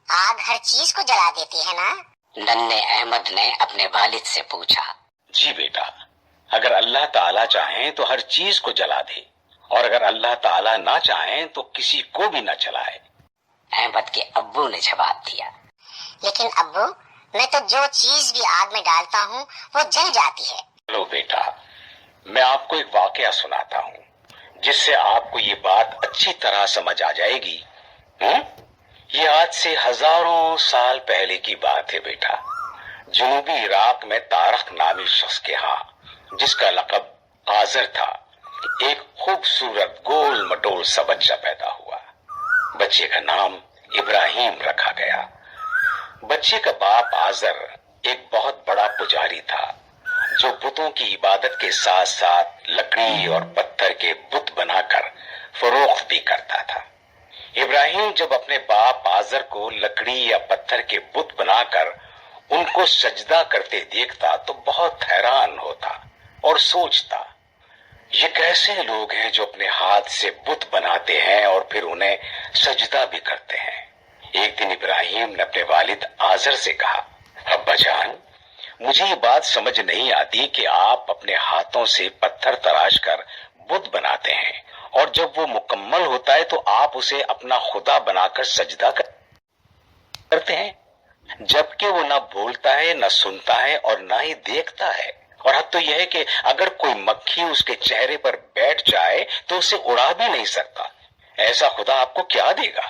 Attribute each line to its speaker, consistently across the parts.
Speaker 1: آگ ہر چیز کو جلا دیتی ہے نا؟
Speaker 2: ننھے احمد نے اپنے والد سے پوچھا۔
Speaker 3: جی بیٹا، اگر اللہ تعالیٰ چاہیں تو ہر چیز کو جلا دے، اور اگر اللہ تعالیٰ نہ چاہیں تو کسی کو بھی نہ جلائے۔
Speaker 2: احمد کے ابو نے جواب دیا۔
Speaker 1: لیکن ابو، میں تو جو چیز بھی آگ میں ڈالتا ہوں وہ جل جاتی ہے۔
Speaker 3: چلو بیٹا، میں آپ کو ایک واقعہ سناتا ہوں جس سے آپ کو یہ بات اچھی طرح سمجھ آ جائے گی۔ یہ آج سے ہزاروں سال پہلے کی بات ہے بیٹا۔ جنوبی عراق میں طارق نامی شخص کے ہاں، جس کا لقب آذر تھا، ایک خوبصورت گول مٹول سا بچہ پیدا ہوا۔ بچے کا نام ابراہیم رکھا گیا۔ بچے کا باپ آذر ایک بہت بڑا پجاری تھا جو بتوں کی عبادت کے ساتھ ساتھ لکڑی اور پتھر کے بت بنا کر فروخت بھی کرتا تھا۔ ابراہیم جب اپنے باپ آذر کو لکڑی یا پتھر کے بت بنا کر ان کو سجدہ کرتے دیکھتا تو بہت حیران ہوتا اور سوچتا، یہ کیسے لوگ ہیں جو اپنے ہاتھ سے بت بناتے ہیں اور پھر انہیں سجدہ بھی کرتے ہیں۔ ایک دن ابراہیم نے اپنے والد آذر سے کہا، ابا جان، مجھے یہ بات سمجھ نہیں آتی کہ آپ اپنے ہاتھوں سے پتھر تراش کر بت بناتے ہیں اور جب وہ مکمل ہوتا ہے تو آپ اسے اپنا خدا بنا کر سجدہ کرتے ہیں، جبکہ وہ نہ بولتا ہے، نہ سنتا ہے اور نہ ہی دیکھتا ہے، اور حد تو یہ ہے کہ اگر کوئی مکھی اس کے چہرے پر بیٹھ جائے تو اسے اڑا بھی نہیں سکتا۔ ایسا خدا آپ کو کیا دے گا؟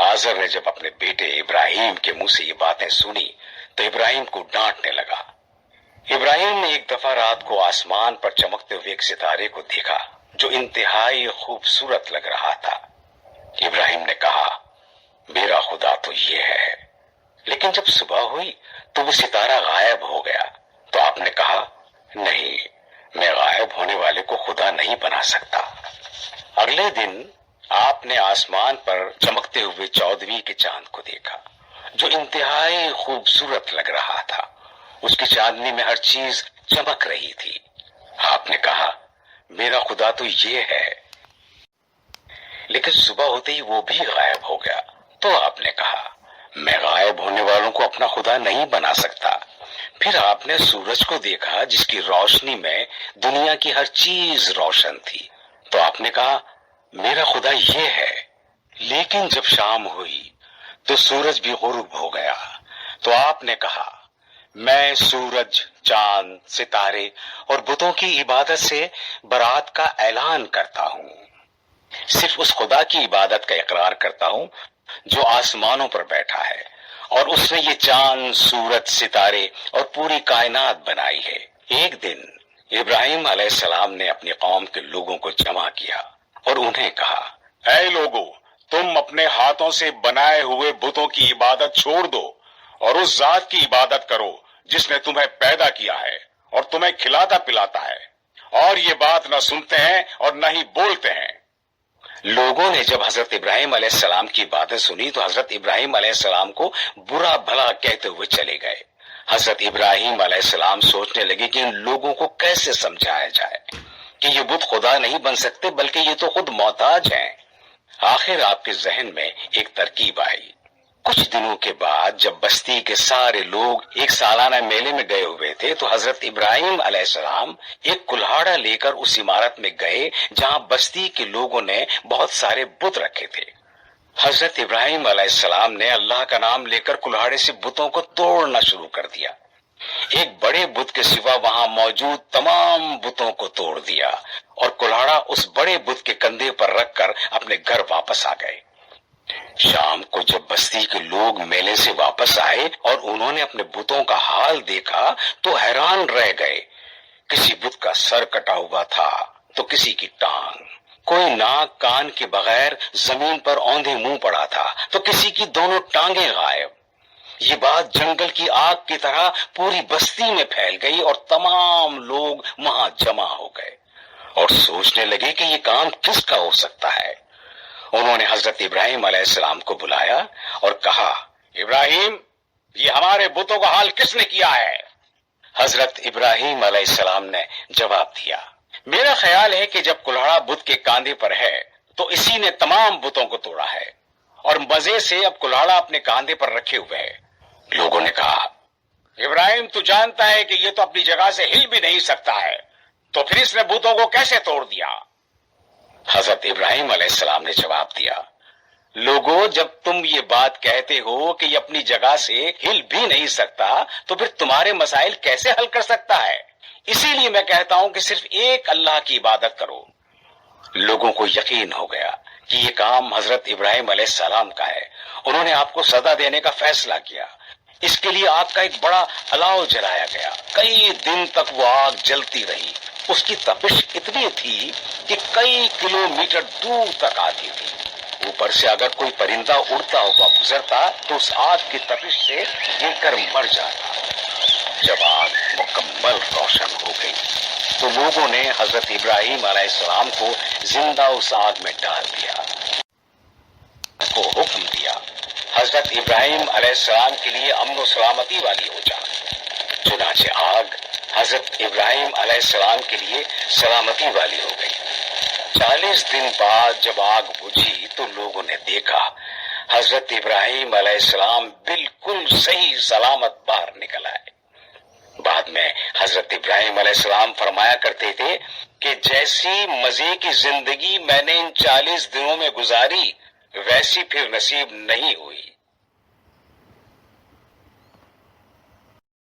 Speaker 3: آذر نے جب اپنے بیٹے ابراہیم کے منہ سے یہ باتیں سنی تو ابراہیم کو ڈانٹنے لگا۔ ابراہیم نے ایک دفعہ رات کو آسمان پر چمکتے ہوئے ایک ستارے کو دیکھا جو انتہائی خوبصورت لگ رہا تھا۔ ابراہیم نے کہا، میرا خدا تو یہ ہے، لیکن جب صبح ہوئی تو وہ ستارہ غائب ہو گیا تو آپ نے کہا، نہیں، میں غائب ہونے والے کو خدا نہیں بنا سکتا۔ اگلے دن آپ نے آسمان پر چمکتے ہوئے 14ویں کے چاند کو دیکھا جو انتہائی خوبصورت لگ رہا تھا۔ اس کی چاندنی میں ہر چیز چمک رہی تھی۔ آپ نے کہا، میرا خدا تو یہ ہے، لیکن صبح ہوتے ہی وہ بھی غائب ہو گیا تو آپ نے کہا، میں غائب ہونے والوں کو اپنا خدا نہیں بنا سکتا۔ پھر آپ نے سورج کو دیکھا جس کی روشنی میں دنیا کی ہر چیز روشن تھی تو آپ نے کہا، میرا خدا یہ ہے۔ لیکن جب شام ہوئی تو سورج بھی غروب ہو گیا تو آپ نے کہا، میں سورج، چاند، ستارے اور بتوں کی عبادت سے برات کا اعلان کرتا ہوں۔ صرف اس خدا کی عبادت کا اقرار کرتا ہوں جو آسمانوں پر بیٹھا ہے اور اس نے یہ چاند، سورج، ستارے اور پوری کائنات بنائی ہے۔ ایک دن ابراہیم علیہ السلام نے اپنی قوم کے لوگوں کو جمع کیا اور انہیں کہا، اے لوگو، تم اپنے ہاتھوں سے بنائے ہوئے بتوں کی عبادت چھوڑ دو اور اس ذات کی عبادت کرو جس نے تمہیں پیدا کیا ہے اور تمہیں کھلاتا پلاتا ہے، اور یہ بات نہ سنتے ہیں اور نہ ہی بولتے ہیں۔ لوگوں نے جب حضرت ابراہیم علیہ السلام کی باتیں سنی تو حضرت ابراہیم علیہ السلام کو برا بھلا کہتے ہوئے چلے گئے۔ حضرت ابراہیم علیہ السلام سوچنے لگے کہ ان لوگوں کو کیسے سمجھایا جائے کہ یہ بت خدا نہیں بن سکتے بلکہ یہ تو خود محتاج ہیں۔ آخر آپ کے ذہن میں ایک ترکیب آئی۔ کچھ دنوں کے بعد جب بستی کے سارے لوگ ایک سالانہ میلے میں گئے ہوئے تھے تو حضرت ابراہیم علیہ السلام ایک کلہاڑا لے کر اس عمارت میں گئے جہاں بستی کے لوگوں نے بہت سارے بت رکھے تھے۔ حضرت ابراہیم علیہ السلام نے اللہ کا نام لے کر کلہاڑے سے بتوں کو توڑنا شروع کر دیا۔ ایک بڑے بت کے سوا وہاں موجود تمام بتوں کو توڑ دیا اور کلہاڑا اس بڑے بت کے کندھے پر رکھ کر اپنے گھر واپس آ گئے۔ شام کو جب بستی کے لوگ میلے سے واپس آئے اور انہوں نے اپنے بتوں کا حال دیکھا تو حیران رہ گئے۔ کسی بت کا سر کٹا ہوا تھا تو کسی کی ٹانگ، کوئی ناک کان کے بغیر زمین پر اوندھے منہ پڑا تھا تو کسی کی دونوں ٹانگیں غائب۔ یہ بات جنگل کی آگ کی طرح پوری بستی میں پھیل گئی اور تمام لوگ وہاں جمع ہو گئے اور سوچنے لگے کہ یہ کام کس کا ہو سکتا ہے۔ انہوں نے حضرت ابراہیم علیہ السلام کو بلایا اور کہا، ابراہیم، یہ ہمارے بتوں کا حال کس نے کیا ہے؟ حضرت ابراہیم علیہ السلام نے جواب دیا، میرا خیال ہے کہ جب کلہاڑا بت کے کاندھے پر ہے تو اسی نے تمام بتوں کو توڑا ہے، اور مزے سے اب کلاڑا اپنے کاندھے پر رکھے ہوئے ہے۔ لوگوں نے کہا، ابراہیم تو جانتا ہے کہ یہ تو اپنی جگہ سے ہل بھی نہیں سکتا ہے، تو پھر اس نے بتوں کو کیسے توڑ دیا؟ حضرت ابراہیم علیہ السلام نے جواب دیا، لوگوں، جب تم یہ بات کہتے ہو کہ یہ اپنی جگہ سے ہل بھی نہیں سکتا تو پھر تمہارے مسائل کیسے حل کر سکتا ہے؟ اسی لیے میں کہتا ہوں کہ صرف ایک اللہ کی عبادت کرو۔ لوگوں کو یقین ہو گیا کہ یہ کام حضرت ابراہیم علیہ السلام کا ہے۔ انہوں نے آپ کو سزا دینے کا فیصلہ کیا۔ اس کے لیے آگ کا ایک بڑا الاؤ جلایا گیا۔ کئی دن تک وہ آگ جلتی رہی۔ اس کی تپش اتنی تھی کہ کئی کلومیٹر دور تک آتی تھی۔ اوپر سے اگر کوئی پرندہ اڑتا ہوا گزرتا تو اس آگ کی تپش سے گر کر مر جاتا۔ جب آگ مکمل روشن ہو گئی تو لوگوں نے حضرت ابراہیم علیہ السلام کو زندہ اس آگ میں ڈال دیا۔ کو حکم دیا، حضرت ابراہیم علیہ السلام کے لیے امن و سلامتی والی ہو جا۔ چنانچہ آگ حضرت ابراہیم علیہ السلام کے لیے سلامتی والی ہو گئی۔ 40 دن بعد جب آگ بجھی تو لوگوں نے دیکھا حضرت ابراہیم علیہ السلام بالکل صحیح سلامت باہر نکل آئے۔ بعد میں حضرت ابراہیم علیہ السلام فرمایا کرتے تھے کہ جیسی مزے کی زندگی میں نے ان 40 دنوں میں گزاری ویسی پھر نصیب نہیں ہوئی۔